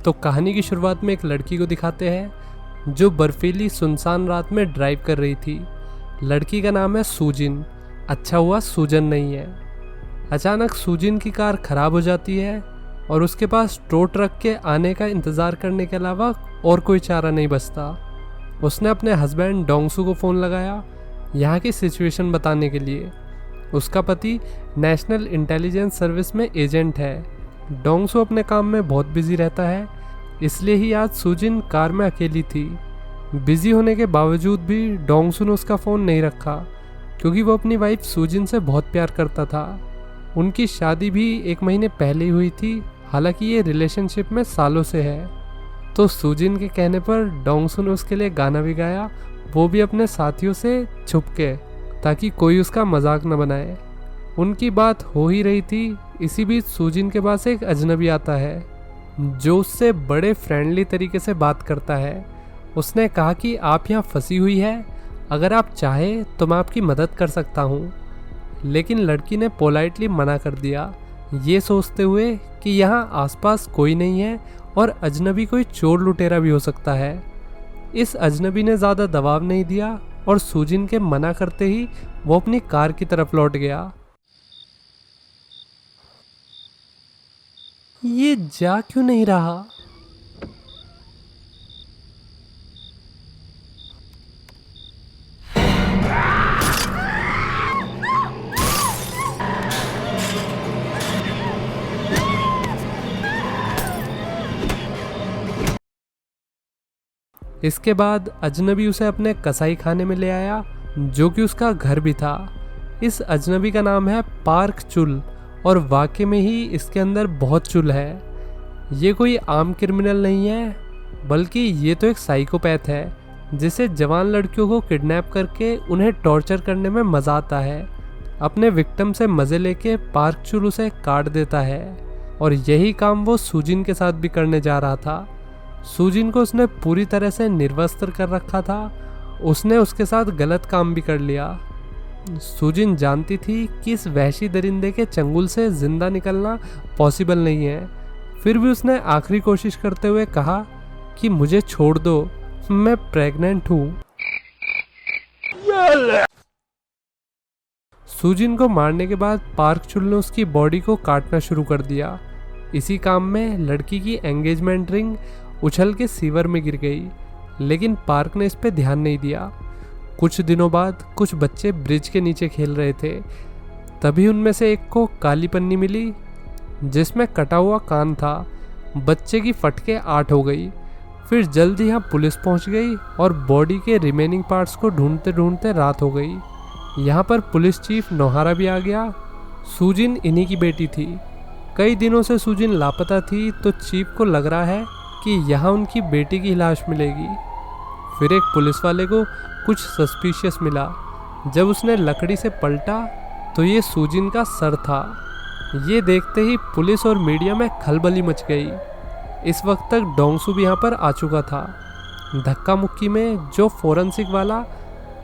तो कहानी की शुरुआत में एक लड़की को दिखाते हैं जो बर्फीली सुनसान रात में ड्राइव कर रही थी। लड़की का नाम है सूजिन, अच्छा हुआ सूजन नहीं है। अचानक सूजिन की कार खराब हो जाती है और उसके पास टो ट्रक के आने का इंतज़ार करने के अलावा और कोई चारा नहीं बचता। उसने अपने हस्बैंड डोंगसू को फ़ोन लगाया यहाँ की सिचुएशन बताने के लिए। उसका पति नेशनल इंटेलिजेंस सर्विस में एजेंट है। डोंगसू अपने काम में बहुत बिजी रहता है, इसलिए ही आज सूजिन कार में अकेली थी। बिजी होने के बावजूद भी डोंगसू ने उसका फ़ोन नहीं रखा क्योंकि वो अपनी वाइफ सूजिन से बहुत प्यार करता था। उनकी शादी भी 1 महीने पहले ही हुई थी, हालांकि ये रिलेशनशिप में सालों से है। तो सूजिन के कहने पर डोंगसू ने उसके लिए गाना भी गाया, वो भी अपने साथियों से छुप के, ताकि कोई उसका मजाक न बनाए। उनकी बात हो ही रही थी, इसी बीच सूजिन के पास एक अजनबी आता है जो उससे बड़े फ्रेंडली तरीके से बात करता है। उसने कहा कि आप यहाँ फंसी हुई है, अगर आप चाहे तो मैं आपकी मदद कर सकता हूँ। लेकिन लड़की ने पोलाइटली मना कर दिया, ये सोचते हुए कि यहाँ आसपास कोई नहीं है और अजनबी कोई चोर लुटेरा भी हो सकता है। इस अजनबी ने ज़्यादा दबाव नहीं दिया और सूजिन के मना करते ही वो अपनी कार की तरफ लौट गया। ये जा क्यों नहीं रहा? इसके बाद अजनबी उसे अपने कसाई खाने में ले आया जो कि उसका घर भी था। इस अजनबी का नाम है पार्क चुल और वाकई में ही इसके अंदर बहुत चुल है। ये कोई आम क्रिमिनल नहीं है, बल्कि ये तो एक साइकोपैथ है जिसे जवान लड़कियों को किडनैप करके उन्हें टॉर्चर करने में मज़ा आता है। अपने विक्टिम से मज़े लेके पार्क चुल उसे काट देता है और यही काम वो सूजिन के साथ भी करने जा रहा था। सूजिन को उसने पूरी तरह से निर्वस्त्र कर रखा था, उसने उसके साथ गलत काम भी कर लिया। सूजिन जानती थी कि इस वहशी दरिंदे के चंगुल से जिंदा निकलना पॉसिबल नहीं है, फिर भी उसने आखिरी कोशिश करते हुए कहा कि मुझे छोड़ दो, मैं प्रेग्नेंट हूँ। सूजिन को मारने के बाद पार्क चुल ने उसकी बॉडी को काटना शुरू कर दिया। इसी काम में लड़की की एंगेजमेंट रिंग उछल के सीवर में गिर गई, लेकिन पार्क ने इस पे ध्यान नहीं दिया। कुछ दिनों बाद कुछ बच्चे ब्रिज के नीचे खेल रहे थे, तभी उनमें से एक को काली पन्नी मिली जिसमें कटा हुआ कान था। बच्चे की फटके 8 हो गई। फिर जल्दी यहाँ पुलिस पहुँच गई और बॉडी के रिमेनिंग पार्ट्स को ढूंढते ढूंढते रात हो गई। यहाँ पर पुलिस चीफ नोहारा भी आ गया। सूजिन इन्हीं की बेटी थी। कई दिनों से सूजिन लापता थी, तो चीफ को लग रहा है कि यहाँ उनकी बेटी की लाश मिलेगी। फिर एक पुलिस वाले को कुछ सस्पिशियस मिला। जब उसने लकड़ी से पलटा तो ये सूजिन का सर था। ये देखते ही पुलिस और मीडिया में खलबली मच गई। इस वक्त तक डोंगसू भी यहाँ पर आ चुका था। धक्का मुक्की में जो फोरेंसिक वाला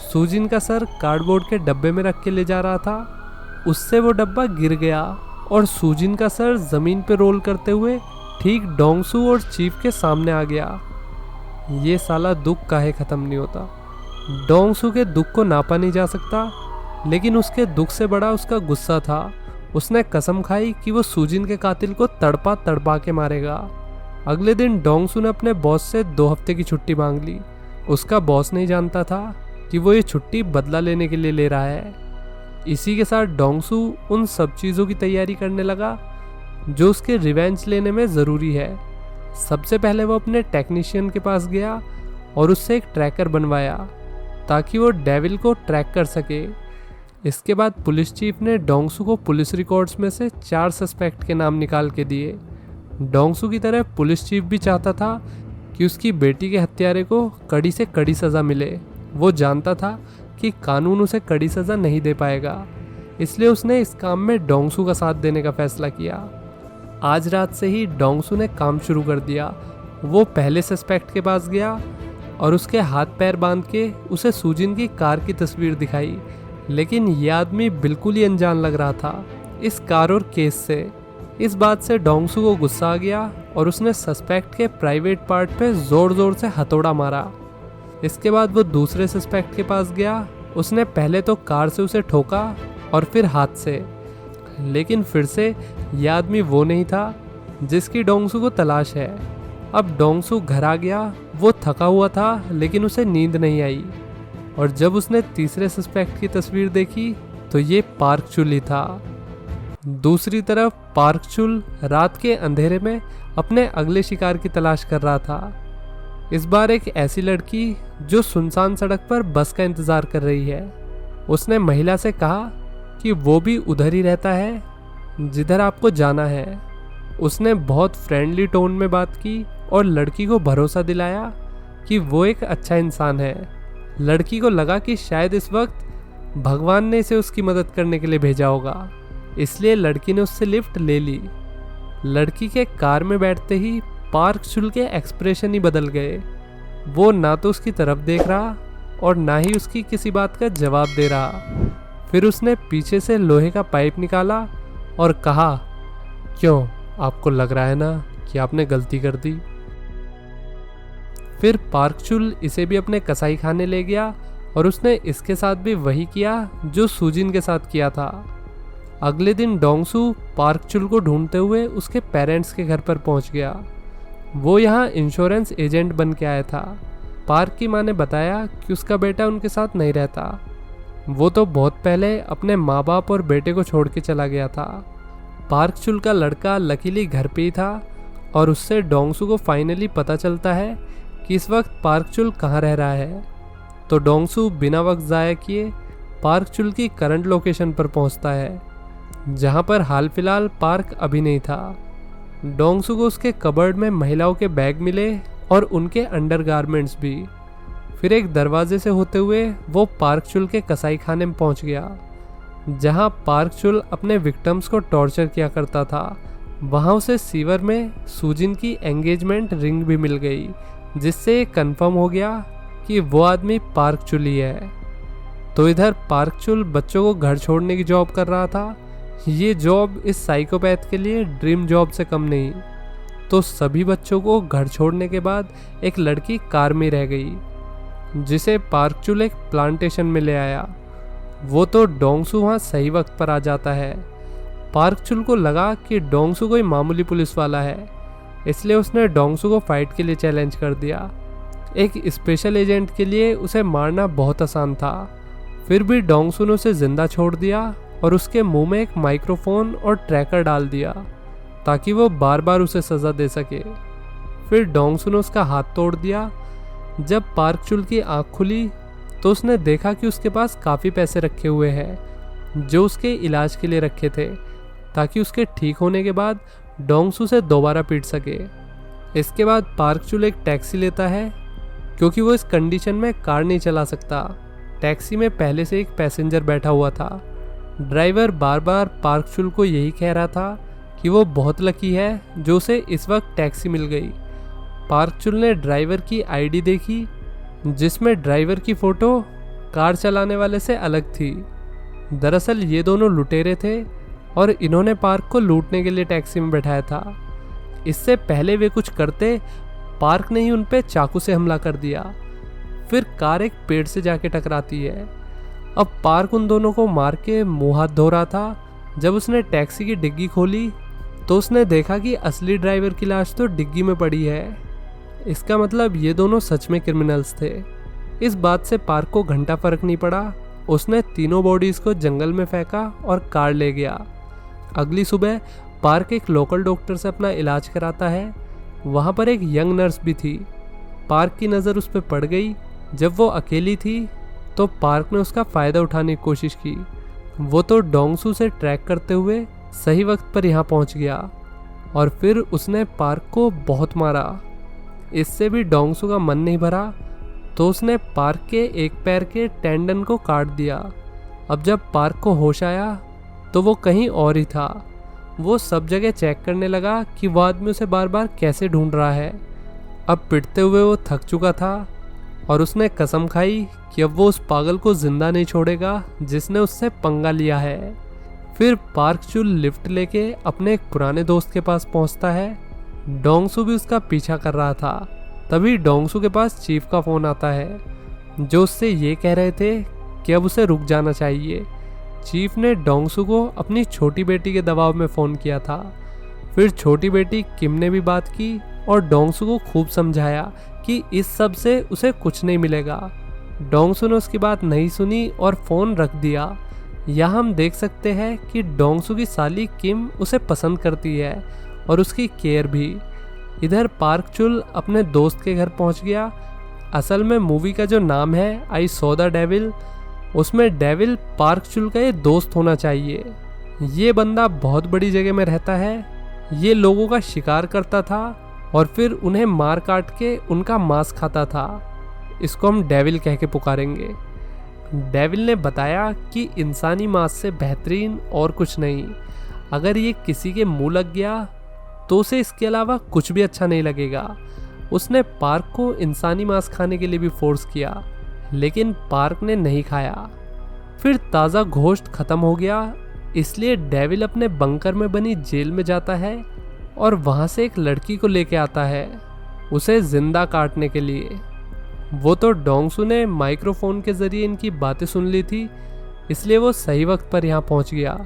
सूजिन का सर कार्डबोर्ड के डब्बे में रख के ले जा रहा था, उससे वो डब्बा गिर गया और सूजिन का सर ज़मीन पे रोल करते हुए ठीक डोंगसू और चीफ के सामने आ गया। ये साला दुख काहे ख़त्म नहीं होता। डोंगसू के दुख को नापा नहीं जा सकता, लेकिन उसके दुख से बड़ा उसका गुस्सा था। उसने कसम खाई कि वो सूजिन के कातिल को तड़पा तड़पा के मारेगा। अगले दिन डोंगसू ने अपने बॉस से 2 हफ्ते की छुट्टी मांग ली। उसका बॉस नहीं जानता था कि वो ये छुट्टी बदला लेने के लिए ले रहा है। इसी के साथ डोंगसू उन सब चीज़ों की तैयारी करने लगा जो उसके रिवेंज लेने में ज़रूरी है। सबसे पहले वो अपने टेक्नीशियन के पास गया और उससे एक ट्रैकर बनवाया ताकि वो डेविल को ट्रैक कर सके। इसके बाद पुलिस चीफ ने डोंगसू को पुलिस रिकॉर्ड्स में से 4 सस्पेक्ट के नाम निकाल के दिए। डोंगसू की तरह पुलिस चीफ भी चाहता था कि उसकी बेटी के हत्यारे को कड़ी से कड़ी सज़ा मिले। वो जानता था कि कानून उसे कड़ी सज़ा नहीं दे पाएगा, इसलिए उसने इस काम में डोंगसू का साथ देने का फैसला किया। आज रात से ही डोंगसू ने काम शुरू कर दिया। वो पहले सस्पेक्ट के पास गया और उसके हाथ पैर बांध के उसे सूजिन की कार की तस्वीर दिखाई, लेकिन यह आदमी बिल्कुल ही अनजान लग रहा था इस कार और केस से। इस बात से डोंगसू को गुस्सा आ गया और उसने सस्पेक्ट के प्राइवेट पार्ट पे जोर जोर से हथौड़ा मारा। इसके बाद वो दूसरे सस्पेक्ट के पास गया। उसने पहले तो कार से उसे ठोका और फिर हाथ से, लेकिन फिर से यह आदमी वो नहीं था जिसकी डोंगसू को तलाश है। अब डोंगसू घर आ गया। वो थका हुआ था लेकिन उसे नींद नहीं आई, और जब उसने तीसरे सस्पेक्ट की तस्वीर देखी तो ये पार्क चुल ही था। दूसरी तरफ पार्क चुल रात के अंधेरे में अपने अगले शिकार की तलाश कर रहा था। इस बार एक ऐसी लड़की जो सुनसान सड़क पर बस का इंतजार कर रही है। उसने महिला से कहा कि वो भी उधर ही रहता है जिधर आपको जाना है। उसने बहुत फ्रेंडली टोन में बात की और लड़की को भरोसा दिलाया कि वो एक अच्छा इंसान है। लड़की को लगा कि शायद इस वक्त भगवान ने इसे उसकी मदद करने के लिए भेजा होगा, इसलिए लड़की ने उससे लिफ्ट ले ली। लड़की के कार में बैठते ही पार्क चुल के एक्सप्रेशन ही बदल गए। वो ना तो उसकी तरफ देख रहा और ना ही उसकी किसी बात का जवाब दे रहा। फिर उसने पीछे से लोहे का पाइप निकाला और कहा, क्यों, आपको लग रहा है ना कि आपने गलती कर दी? फिर पार्क चुल इसे भी अपने कसाई खाने ले गया और उसने इसके साथ भी वही किया जो सुजिन के साथ किया था। अगले दिन डोंगसू पार्क चुल को ढूंढते हुए उसके पेरेंट्स के घर पर पहुंच गया। वो यहाँ इंश्योरेंस एजेंट बन के आया था। पार्क की माँ ने बताया कि उसका बेटा उनके साथ नहीं रहता। वो तो बहुत पहले अपने माँ बाप और बेटे को छोड़ के चला गया था। पार्क चुल का लड़का लकीली घर पे ही था और उससे डोंगसू को फाइनली पता चलता है कि इस वक्त पार्क चुल कहाँ रह रहा है। तो डोंगसू बिना वक्त ज़ाया किए पार्क चुल की करंट लोकेशन पर पहुंचता है, जहां पर हाल फिलहाल पार्क अभी नहीं था। डोंगसू को उसके कबर्ड में महिलाओं के बैग मिले और उनके अंडरगारमेंट्स भी। फिर एक दरवाजे से होते हुए वो पार्क चुल के कसाई खाने में पहुंच गया, जहां पार्क चुल अपने विक्टिम्स को टॉर्चर किया करता था। वहां उसे सीवर में सुजिन की एंगेजमेंट रिंग भी मिल गई, जिससे ये कन्फर्म हो गया कि वो आदमी पार्क चुल ही है। तो इधर पार्क चुल बच्चों को घर छोड़ने की जॉब कर रहा था। ये जॉब इस साइकोपैथ के लिए ड्रीम जॉब से कम नहीं। तो सभी बच्चों को घर छोड़ने के बाद एक लड़की कार में रह गई, जिसे पार्क चुल एक प्लांटेशन में ले आया। वो तो डोंगसू वहाँ सही वक्त पर आ जाता है। पार्क चुल को लगा कि डोंगसू कोई मामूली पुलिस वाला है, इसलिए उसने डोंगसू को फाइट के लिए चैलेंज कर दिया। एक स्पेशल एजेंट के लिए उसे मारना बहुत आसान था। फिर भी डोंगसू ने उसे जिंदा छोड़ दिया और उसके मुंह में एक माइक्रोफोन और ट्रैकर डाल दिया ताकि वो बार बार उसे सज़ा दे सके। फिर डोंगसू ने उसका हाथ तोड़ दिया। जब पार्क चुल की आँख खुली तो उसने देखा कि उसके पास काफ़ी पैसे रखे हुए हैं जो उसके इलाज के लिए रखे थे, ताकि उसके ठीक होने के बाद डोंगसू से दोबारा पीट सके। इसके बाद पार्क चुल एक टैक्सी लेता है, क्योंकि वो इस कंडीशन में कार नहीं चला सकता। टैक्सी में पहले से एक पैसेंजर बैठा हुआ था। ड्राइवर बार बार पार्क चुल को यही कह रहा था कि वो बहुत लकी है जो उसे इस वक्त टैक्सी मिल गई। पार्क चुल ने ड्राइवर की आईडी देखी, जिसमें ड्राइवर की फ़ोटो कार चलाने वाले से अलग थी। दरअसल ये दोनों लुटेरे थे और इन्होंने पार्क को लूटने के लिए टैक्सी में बैठाया था। इससे पहले वे कुछ करते, पार्क ने ही उन पे चाकू से हमला कर दिया। फिर कार एक पेड़ से जाके टकराती है। अब पार्क उन दोनों को मार के मुँह हाथ धो रहा था। जब उसने टैक्सी की डिग्गी खोली तो उसने देखा कि असली ड्राइवर की लाश तो डिग्गी में पड़ी है। इसका मतलब ये दोनों सच में क्रिमिनल्स थे। इस बात से पार्क को घंटा फर्क नहीं पड़ा। उसने तीनों बॉडीज़ को जंगल में फेंका और कार ले गया। अगली सुबह पार्क एक लोकल डॉक्टर से अपना इलाज कराता है। वहाँ पर एक यंग नर्स भी थी। पार्क की नज़र उस पर पड़ गई। जब वो अकेली थी तो पार्क ने उसका फ़ायदा उठाने की कोशिश की। वो तो डोंगसू से ट्रैक करते हुए सही वक्त पर यहाँ पहुँच गया और फिर उसने पार्क को बहुत मारा। इससे भी डोंगसू का मन नहीं भरा तो उसने पार्क के एक पैर के टेंडन को काट दिया। अब जब पार्क को होश आया तो वो कहीं और ही था। वो सब जगह चेक करने लगा कि वो आदमी उसे बार बार कैसे ढूंढ रहा है। अब पिटते हुए वो थक चुका था और उसने कसम खाई कि अब वो उस पागल को जिंदा नहीं छोड़ेगा जिसने उससे पंगा लिया है। फिर पार्क चुल लिफ्ट लेके अपने एक पुराने दोस्त के पास पहुंचता है। डोंगसू भी उसका पीछा कर रहा था। तभी डोंगसू के पास चीफ का फ़ोन आता है, जो उससे ये कह रहे थे कि अब उसे रुक जाना चाहिए। चीफ ने डोंगसू को अपनी छोटी बेटी के दबाव में फ़ोन किया था। फिर छोटी बेटी किम ने भी बात की और डोंगसू को खूब समझाया कि इस सब से उसे कुछ नहीं मिलेगा। डोंगसू ने उसकी बात नहीं सुनी और फ़ोन रख दिया। यहाँ हम देख सकते हैं कि डोंगसू की साली किम उसे पसंद करती है और उसकी केयर भी। इधर पार्क चुल अपने दोस्त के घर पहुँच गया। असल में मूवी का जो नाम है आई सॉ द डेविल, उसमें डेविल पार्क चुल का ये दोस्त होना चाहिए। ये बंदा बहुत बड़ी जगह में रहता है। ये लोगों का शिकार करता था और फिर उन्हें मार काट के उनका मांस खाता था। इसको हम डेविल कह के पुकारेंगे। डेविल ने बताया कि इंसानी मांस से बेहतरीन और कुछ नहीं। अगर ये किसी के मुंह लग गया तो उसे इसके अलावा कुछ भी अच्छा नहीं लगेगा। उसने पार्क को इंसानी मांस खाने के लिए भी फोर्स किया, लेकिन पार्क ने नहीं खाया। फिर ताज़ा गोश्त ख़त्म हो गया, इसलिए डेविल अपने बंकर में बनी जेल में जाता है और वहाँ से एक लड़की को लेके आता है उसे ज़िंदा काटने के लिए। वो तो डोंगसू ने माइक्रोफोन के ज़रिए इनकी बातें सुन ली थी, इसलिए वो सही वक्त पर यहाँ पहुँच गया।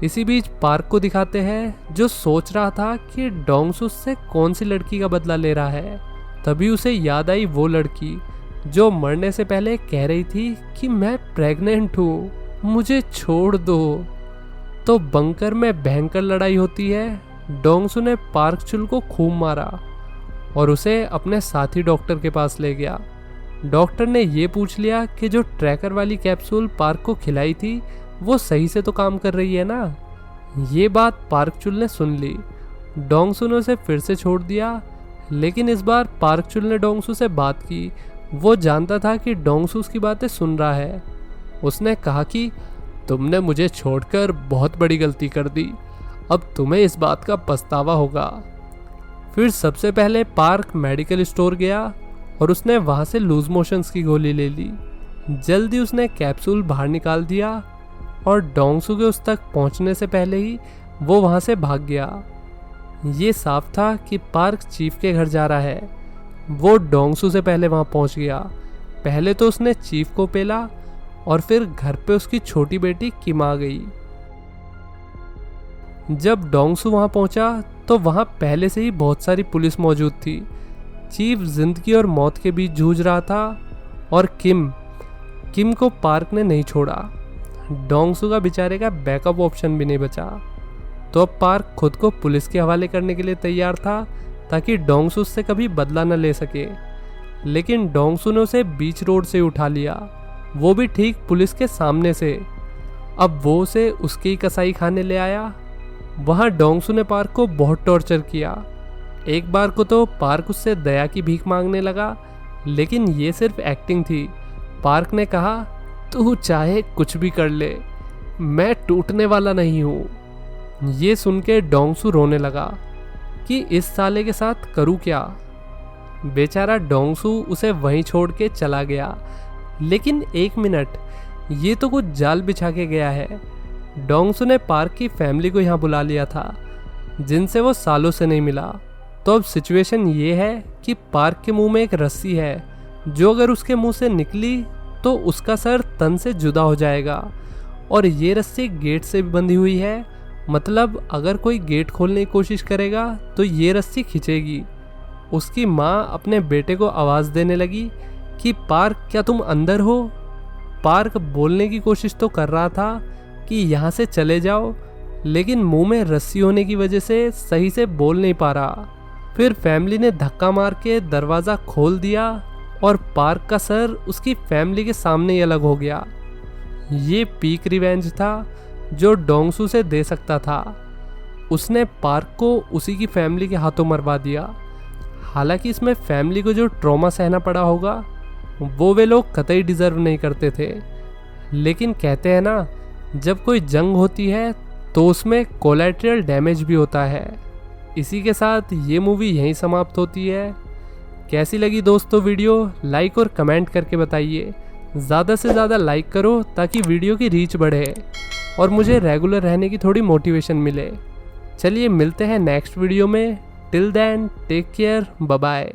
इसी बीच पार्क को दिखाते हैं, जो सोच रहा था कि डोंगसू से कौन सी लड़की का बदला ले रहा है। तभी उसे याद आई वो लड़की जो मरने से पहले कह रही थी कि मैं प्रेग्नेंट हूँ, मुझे छोड़ दो। तो बंकर में भयंकर लड़ाई होती है। डोंगसू ने पार्क चुल को खूब मारा और उसे अपने साथी डॉक्टर के पास ले गया। डॉक्टर ने ये पूछ लिया कि जो ट्रैकर वाली कैप्सूल पार्क को खिलाई थी वो सही से तो काम कर रही है ना। ये बात पार्क चुल ने सुन ली। डोंगसू ने उसे फिर से छोड़ दिया, लेकिन इस बार पार्क चुल ने डोंगसू से बात की। वो जानता था कि डोंगसू उसकी बातें सुन रहा है। उसने कहा कि तुमने मुझे छोड़कर बहुत बड़ी गलती कर दी, अब तुम्हें इस बात का पछतावा होगा। फिर सबसे पहले पार्क मेडिकल स्टोर गया और उसने वहाँ से लूज मोशंस की गोली ले ली। जल्दी उसने कैप्सूल बाहर निकाल दिया और डोंगसू के उस तक पहुँचने से पहले ही वो वहाँ से भाग गया। ये साफ था कि पार्क चीफ के घर जा रहा है। वो डोंगसू से पहले वहाँ पहुँच गया। पहले तो उसने चीफ को पेला और फिर घर पे उसकी छोटी बेटी किम आ गई। जब डोंगसू वहाँ पहुँचा तो वहाँ पहले से ही बहुत सारी पुलिस मौजूद थी। चीफ जिंदगी और मौत के बीच जूझ रहा था और किम को पार्क ने नहीं छोड़ा। डोंगसू का बेचारे का बैकअप ऑप्शन भी नहीं बचा। तो अब पार्क खुद को पुलिस के हवाले करने के लिए तैयार था ताकि डोंगसू उससे कभी बदला न ले सके। लेकिन डोंगसू ने उसे बीच रोड से उठा लिया, वो भी ठीक पुलिस के सामने से। अब वो उसे उसकी कसाई खाने ले आया। वहाँ डोंगसू ने पार्क को बहुत टॉर्चर किया। एक बार को तो पार्क उससे दया की भीख मांगने लगा, लेकिन ये सिर्फ एक्टिंग थी। पार्क ने कहा, तू चाहे कुछ भी कर ले, मैं टूटने वाला नहीं हूँ। ये सुन के डोंगसू रोने लगा कि इस साले के साथ करूँ क्या। बेचारा डोंगसू उसे वहीं छोड़ के चला गया। लेकिन एक मिनट, ये तो कुछ जाल बिछा के गया है। डोंगसू ने पार्क की फैमिली को यहाँ बुला लिया था, जिनसे वो सालों से नहीं मिला। तो अब सिचुएशन ये है कि पार्क के मुंह में एक रस्सी है, जो अगर उसके मुंह से निकली तो उसका सर तन से जुदा हो जाएगा। और ये रस्सी गेट से भी बंधी हुई है, मतलब अगर कोई गेट खोलने की कोशिश करेगा तो ये रस्सी खिंचेगी। उसकी माँ अपने बेटे को आवाज़ देने लगी कि पार्क, क्या तुम अंदर हो। पार्क बोलने की कोशिश तो कर रहा था कि यहाँ से चले जाओ, लेकिन मुंह में रस्सी होने की वजह से सही से बोल नहीं पा रहा। फिर फैमिली ने धक्का मार के दरवाज़ा खोल दिया और पार्क का सर उसकी फैमिली के सामने ही अलग हो गया। ये पीक रिवेंज था जो डोंगसू से दे सकता था। उसने पार्क को उसी की फैमिली के हाथों मरवा दिया। हालांकि इसमें फैमिली को जो ट्रॉमा सहना पड़ा होगा वो वे लोग कतई डिज़र्व नहीं करते थे। लेकिन कहते हैं ना, जब कोई जंग होती है तो उसमें कोलैटरल डैमेज भी होता है। इसी के साथ ये मूवी यहीं समाप्त होती है। कैसी लगी दोस्तों वीडियो, लाइक और कमेंट करके बताइए। ज़्यादा से ज़्यादा लाइक करो ताकि वीडियो की रीच बढ़े और मुझे रेगुलर रहने की थोड़ी मोटिवेशन मिले। चलिए मिलते हैं नेक्स्ट वीडियो में। Till then take care, bye bye.